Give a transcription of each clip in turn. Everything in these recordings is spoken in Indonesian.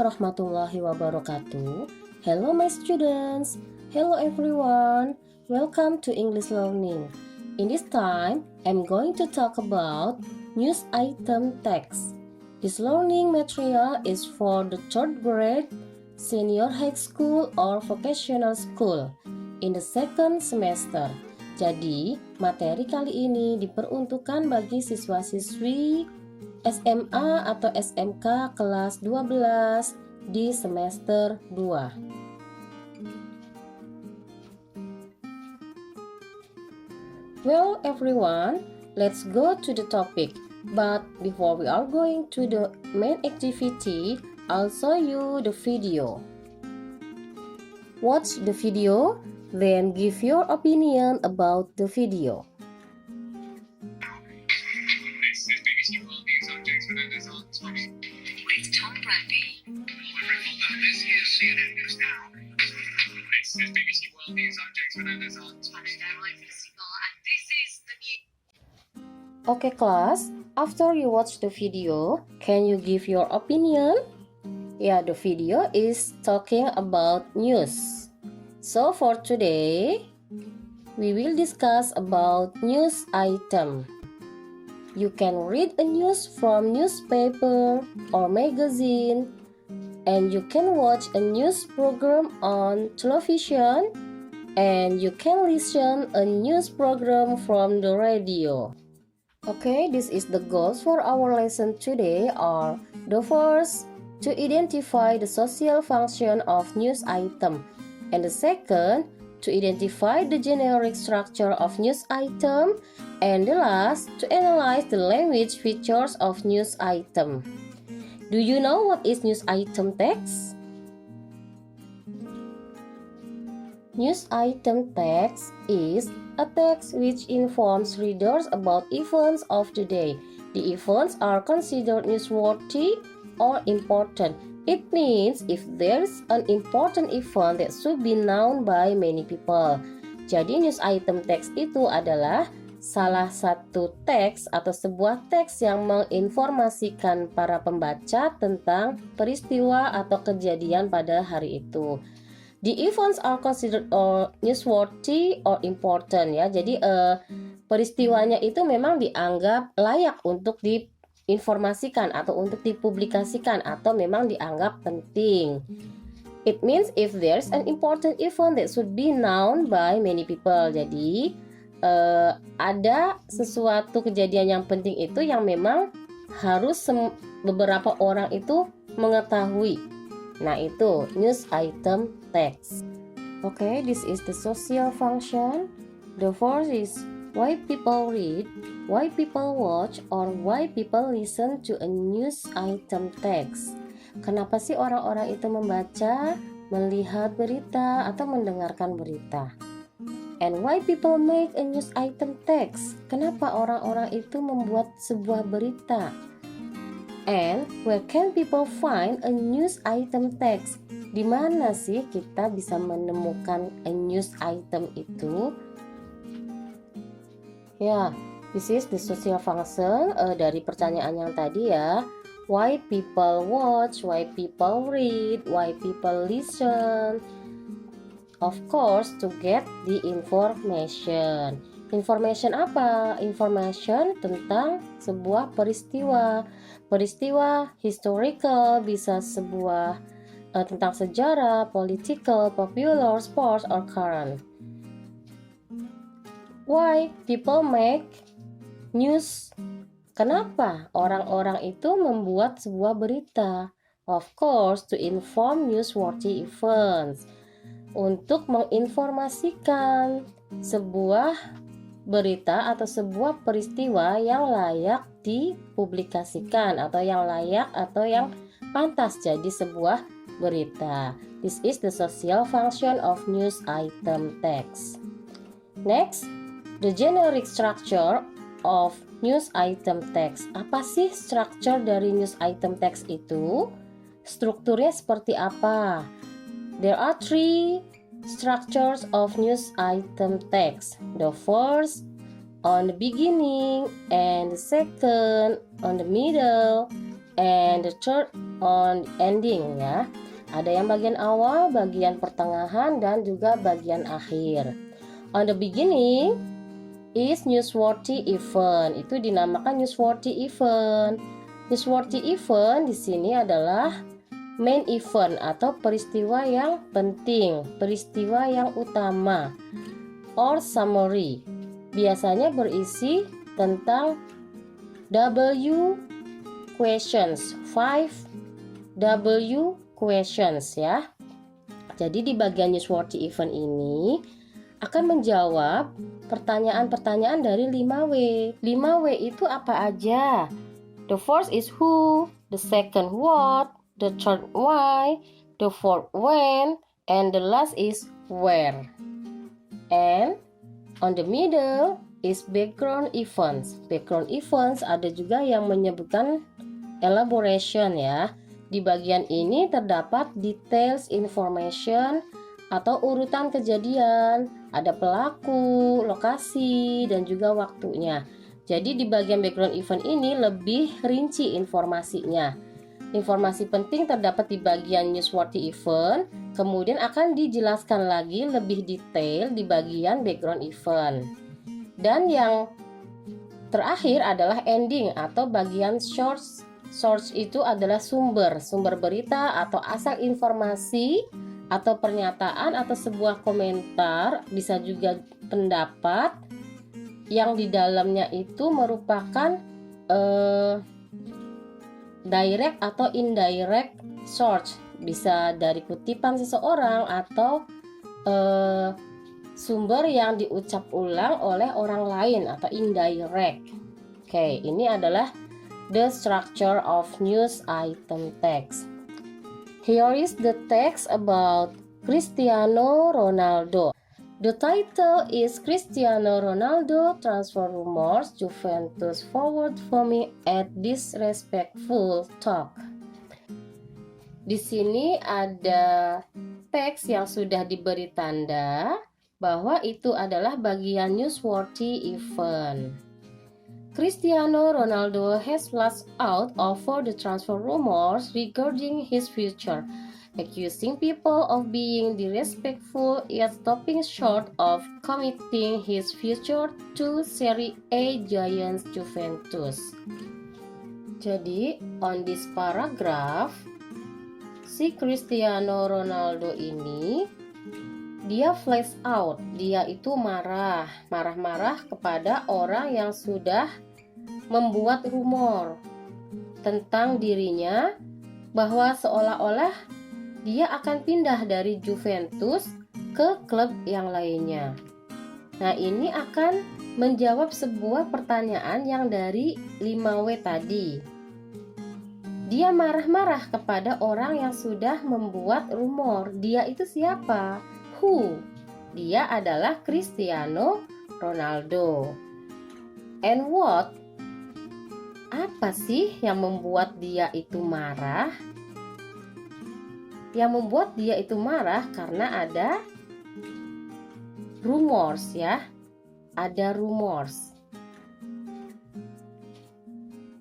warahmatullahi wabarakatuh. Hello my students. Hello everyone. Welcome to English learning. In this time, I'm going to talk about news item text. This learning material is for the third grade, senior high school or vocational school in the second semester. Jadi, materi kali ini diperuntukkan bagi siswa-siswi SMA atau SMK kelas 12 di semester 2. Well everyone, let's go to the topic. But before we are going to the main activity, I'll show you the video. Watch the video, then give your opinion about the video. With Tom Bradley. This is CNN News Now. This is BBC World News. I'm James Fernandez on Touchdown. I'm Lucy Barr, and this is the news. Okay class, after you watch the video, can you give your opinion? Yeah, the video is talking about news. So for today, we will discuss about news item. You can read a news from newspaper or magazine, and you can watch a news program on television, and you can listen a news program from the radio. Okay, this is the goals for our lesson today are the first, to identify the social function of news item, and the second, to identify the generic structure of news item, and the last, to analyze the language features of news item. Do you know what is news item text? News item text is a text which informs readers about events of the day. The events are considered newsworthy or important. It means if there's an important event that should be known by many people. Jadi news item text itu adalah salah satu teks atau sebuah teks yang menginformasikan para pembaca tentang peristiwa atau kejadian pada hari itu. The events are considered newsworthy or important ya. Jadi peristiwanya itu memang dianggap layak untuk diinformasikan atau untuk dipublikasikan atau memang dianggap penting. It means if there's an important event that should be known by many people. Jadi ada sesuatu kejadian yang penting itu yang memang harus beberapa orang itu mengetahui. Nah itu news item text. Okay, this is the social function. The first is why people read, why people watch, or why people listen to a news item text. Kenapa sih orang-orang itu membaca, melihat berita, atau mendengarkan berita? And why people make a news item text? Kenapa orang-orang itu membuat sebuah berita? And where can people find a news item text? Di mana sih kita bisa menemukan a news item itu? Ya, this is the social function dari pertanyaan yang tadi ya. Why people watch, why people read, why people listen. Of course, to get the information. Information apa? Information tentang sebuah peristiwa. Peristiwa historical, bisa sebuah tentang sejarah, political, popular, sports, or current. Why people make news? Kenapa orang-orang itu membuat sebuah berita? Of course, to inform newsworthy events. Untuk menginformasikan sebuah berita atau sebuah peristiwa yang layak dipublikasikan atau yang layak atau yang pantas jadi sebuah berita. This is the social function of news item text. Next, the generic structure of news item text. Apa sih structure dari news item text itu? Strukturnya seperti apa? There are three structures of news item text. The first, on the beginning, and the second, on the middle, and the third on ending ya. Ada yang bagian awal, bagian pertengahan, dan juga bagian akhir. On the beginning is newsworthy event. Itu dinamakan newsworthy event. Newsworthy event di sini adalah main event atau peristiwa yang penting, peristiwa yang utama, or summary. Biasanya berisi tentang W questions, 5W questions ya. Jadi di bagian newsworthy event ini akan menjawab pertanyaan-pertanyaan dari 5W. 5W itu apa aja? The first is who, the second what, the third why, the fourth when, and the last is where. And on the middle is background events. Background events ada juga yang menyebutkan elaboration ya. Di bagian ini terdapat details information atau urutan kejadian, ada pelaku, lokasi, dan juga waktunya. Jadi di bagian background event ini lebih rinci informasinya. Informasi penting terdapat di bagian newsworthy event, kemudian akan dijelaskan lagi lebih detail di bagian background event. Dan yang terakhir adalah ending atau bagian source. Source itu adalah sumber berita atau asal informasi atau pernyataan atau sebuah komentar, bisa juga pendapat yang di dalamnya itu merupakan direct atau indirect source, bisa dari kutipan seseorang atau sumber yang diucap ulang oleh orang lain atau indirect. Oke, ini adalah the structure of news item text. Here is the text about Cristiano Ronaldo. The title is Cristiano Ronaldo transfer rumors, Juventus forward forming at disrespectful talk. Di sini ada teks yang sudah diberi tanda bahwa itu adalah bagian newsworthy event. Cristiano Ronaldo has lashed out over the transfer rumors regarding his future, accusing people of being disrespectful yet stopping short of committing his future to Serie A giants Juventus. Jadi, on this paragraph, si Cristiano Ronaldo ini dia flash out, dia itu marah kepada orang yang sudah membuat rumor tentang dirinya bahwa seolah-olah dia akan pindah dari Juventus ke klub yang lainnya. Nah, ini akan menjawab sebuah pertanyaan yang dari 5W tadi. Dia marah-marah kepada orang yang sudah membuat rumor. Dia itu siapa? Who? Dia adalah Cristiano Ronaldo. And what? Apa sih yang membuat dia itu marah? Yang membuat dia itu marah karena ada rumors ya. Ada rumors.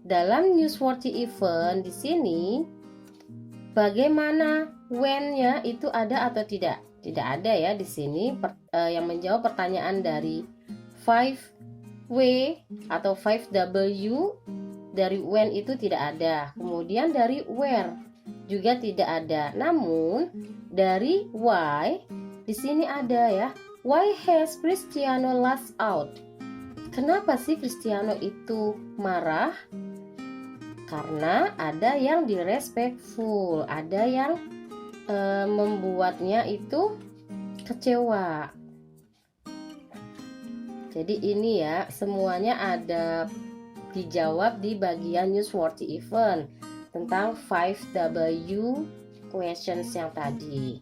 Dalam newsworthy event di sini bagaimana when-nya itu ada atau tidak? Tidak ada ya di sini. Yang menjawab pertanyaan dari 5W atau 5W dari when itu tidak ada. Kemudian dari where juga tidak ada. Namun dari why di sini ada ya. Why has Cristiano lashed out? Kenapa sih Cristiano itu marah? Karena ada yang disrespectful, ada yang membuatnya itu kecewa. Jadi ini ya, semuanya ada dijawab di bagian newsworthy event tentang 5W questions yang tadi.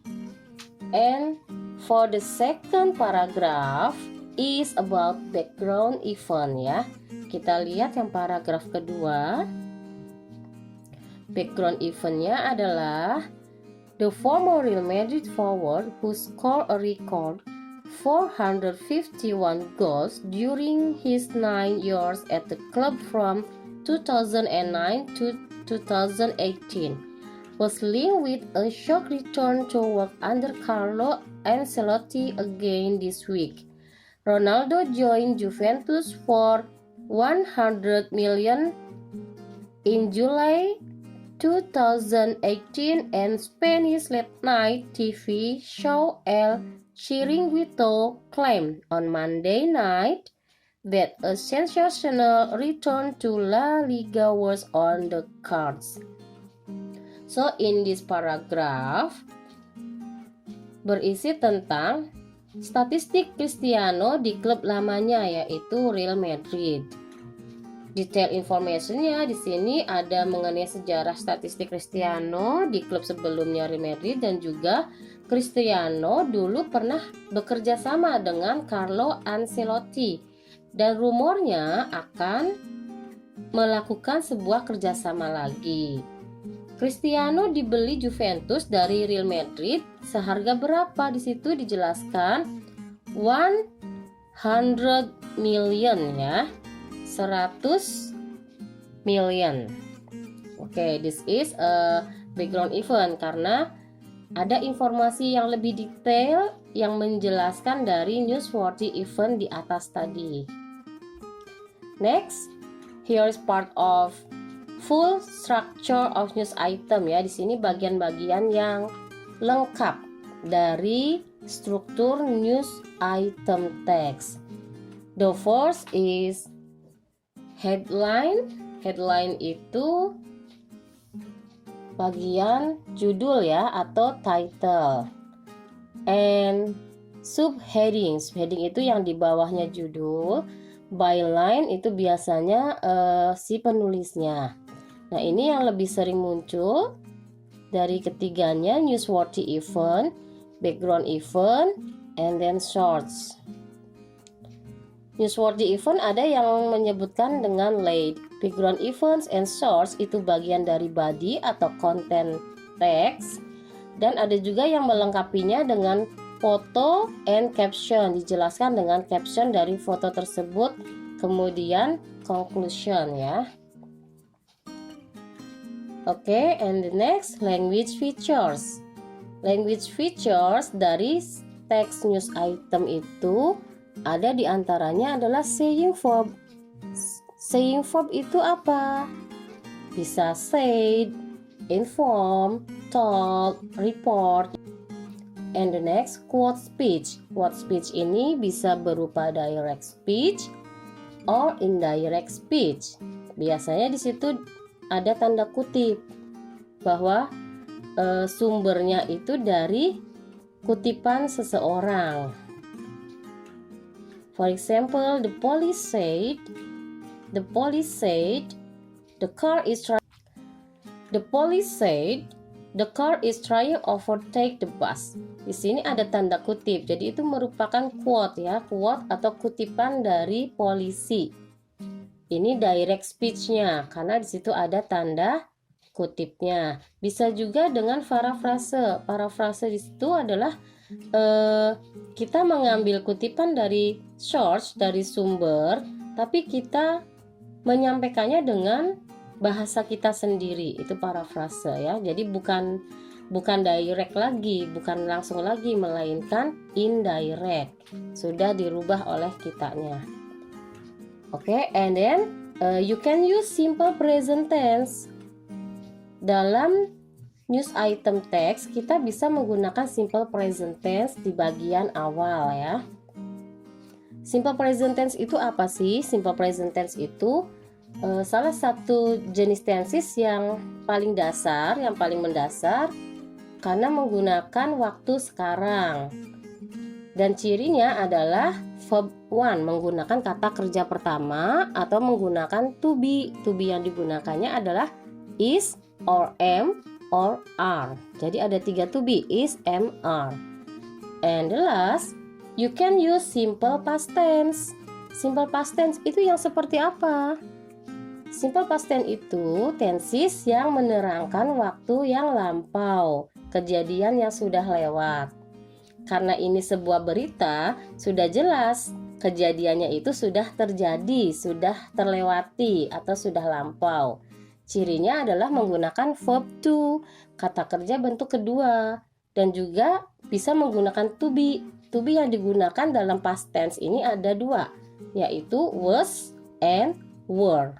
And for the second paragraph is about background event ya. Kita lihat yang paragraf kedua. Background eventnya adalah the former Real Madrid forward who scored a record 451 goals during his 9 years at the club from 2009 to 2018, was linked with a shock return to work under Carlo Ancelotti again this week. Ronaldo joined Juventus for 100 million in July 2018, and Spanish late-night TV show El Chiringuito claimed on Monday night that a sensational return to La Liga was on the cards. So in this paragraph berisi tentang statistik Cristiano di klub lamanya, yaitu Real Madrid. Detail informationnya di sini ada mengenai sejarah statistik Cristiano di klub sebelumnya Real Madrid, dan juga Cristiano dulu pernah bekerja sama dengan Carlo Ancelotti dan rumornya akan melakukan sebuah kerjasama lagi. Cristiano dibeli Juventus dari Real Madrid seharga berapa? Di situ dijelaskan 100 million ya. 100 million. Oke, this is a background event karena ada informasi yang lebih detail yang menjelaskan dari newsworthy event di atas tadi. Next, here is part of full structure of news item ya. Di sini bagian-bagian yang lengkap dari struktur news item text. The first is headline. Headline itu bagian judul ya atau title. And subheading. Subheading itu yang di bawahnya judul. Byline itu biasanya si penulisnya. Nah, ini yang lebih sering muncul dari ketiganya, newsworthy event, background event, and then shorts. Newsworthy event ada yang menyebutkan dengan lead. Background events and shorts itu bagian dari body atau content text, dan ada juga yang melengkapinya dengan foto and caption, dijelaskan dengan caption dari foto tersebut, kemudian conclusion ya. Oke, and the next, language features. Language features dari text news item itu ada di antaranya adalah saying verb. Saying verb itu apa? Bisa said, inform, told, report. And the next, quote speech. Quote speech ini bisa berupa direct speech or indirect speech. Biasanya di situ ada tanda kutip bahwa sumbernya itu dari kutipan seseorang. For example, the police said the car is trying overtake the bus. Di sini ada tanda kutip, jadi itu merupakan quote ya, quote atau kutipan dari polisi. Ini direct speech-nya karena di situ ada tanda kutipnya. Bisa juga dengan parafrase. Parafrase di situ adalah kita mengambil kutipan dari source, dari sumber, tapi kita menyampaikannya dengan bahasa kita sendiri. Itu parafrase ya. Jadi bukan direct lagi, bukan langsung lagi, melainkan indirect. Sudah dirubah oleh kitanya. Oke, and then you can use simple present tense. Dalam news item text kita bisa menggunakan simple present tense di bagian awal ya. Simple present tense itu apa sih? Simple present tense itu salah satu jenis tenses yang paling dasar, yang paling mendasar karena menggunakan waktu sekarang. Dan cirinya adalah verb one, menggunakan kata kerja pertama atau menggunakan to be. To be yang digunakannya adalah is, or am, or are. Jadi ada 3 to be, is, am, are. And the last, you can use simple past tense. Simple past tense itu yang seperti apa? Simple past tense itu tenses yang menerangkan waktu yang lampau, kejadian yang sudah lewat. Karena ini sebuah berita, sudah jelas kejadiannya itu sudah terjadi, sudah terlewati, atau sudah lampau. Cirinya adalah menggunakan verb to, kata kerja bentuk kedua, dan juga bisa menggunakan to be. To be yang digunakan dalam past tense ini ada dua, yaitu was and were.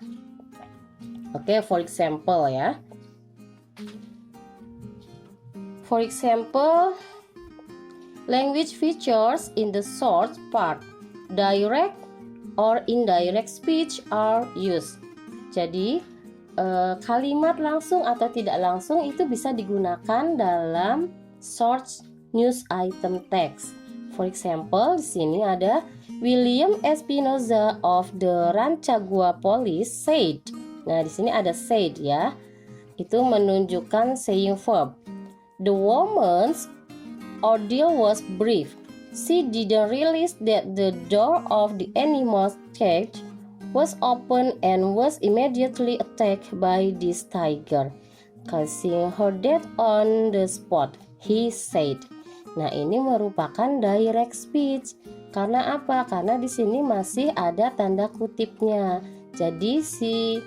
Oke, for example ya. For example, language features in the short part, direct or indirect speech are used. Jadi, kalimat langsung atau tidak langsung itu bisa digunakan dalam short news item text. For example, di sini ada William Espinoza of the Rancagua Police said. Nah, di sini ada said ya. Itu menunjukkan saying verb. The woman's ordeal was brief. She didn't realize that the door of the animal's cage was open and was immediately attacked by this tiger, causing her death on the spot, he said. Nah, ini merupakan direct speech. Karena apa? Karena di sini masih ada tanda kutipnya. Jadi si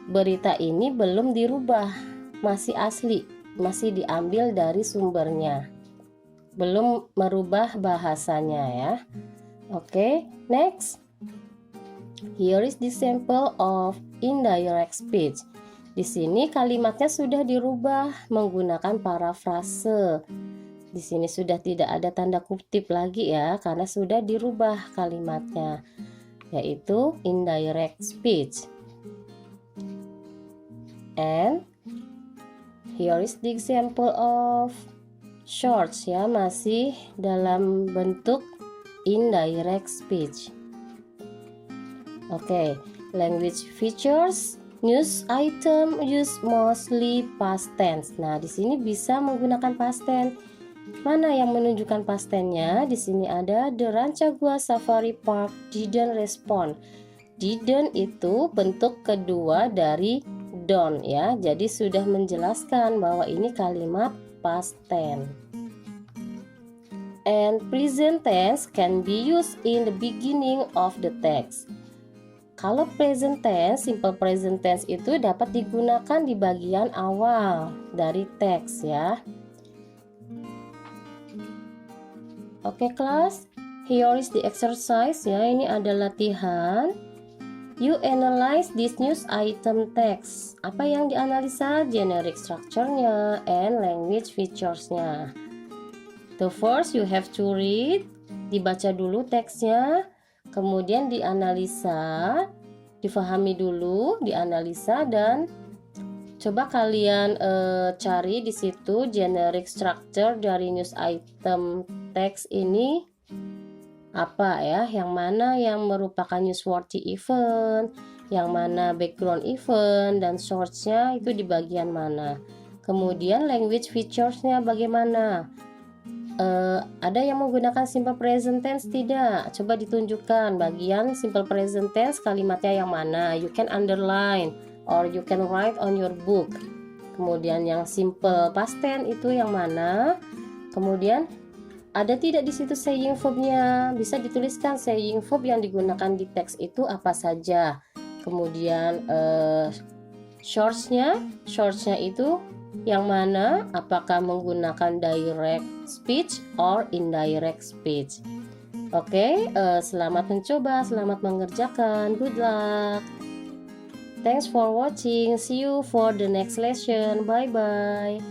berita ini belum dirubah, masih asli, masih diambil dari sumbernya. Belum merubah bahasanya ya. Oke, next. Here is the sample of indirect speech. Di sini kalimatnya sudah dirubah menggunakan parafrase. Di sini sudah tidak ada tanda kutip lagi ya, karena sudah dirubah kalimatnya, yaitu indirect speech. And here is the example of shorts ya, masih dalam bentuk indirect speech. Oke, language features news item use mostly past tense. Nah, di sini bisa menggunakan past tense. Mana yang menunjukkan past tense-nya? Di sini ada the Rancagua Safari Park didn't respond. Didn't itu bentuk kedua dari don't ya. Jadi sudah menjelaskan bahwa ini kalimat past tense. And present tense can be used in the beginning of the text. Kalau present tense, simple present tense itu dapat digunakan di bagian awal dari teks ya. Oke kelas, here is the exercise ya. Ini ada latihan. You analyze this news item text. Apa yang dianalisa? Generic structure-nya and language features-nya. The first you have to read. Dibaca dulu teksnya. Kemudian dianalisa, difahami dulu, dianalisa, dan coba kalian cari di situ generic structure dari news item text ini apa ya, yang mana yang merupakan newsworthy event, yang mana background event, dan source-nya itu di bagian mana. Kemudian language features-nya bagaimana? Ada yang menggunakan simple present tense tidak? Coba ditunjukkan bagian simple present tense kalimatnya yang mana. You can underline or you can write on your book. Kemudian yang simple past tense itu yang mana? Kemudian ada tidak di situ saying verb-nya? Bisa dituliskan saying verb yang digunakan di teks itu apa saja. Kemudian shorts-nya itu yang mana? Apakah menggunakan direct speech or indirect speech? Oke, selamat mencoba, selamat mengerjakan. Good luck. Thanks for watching. See you for the next lesson. Bye bye.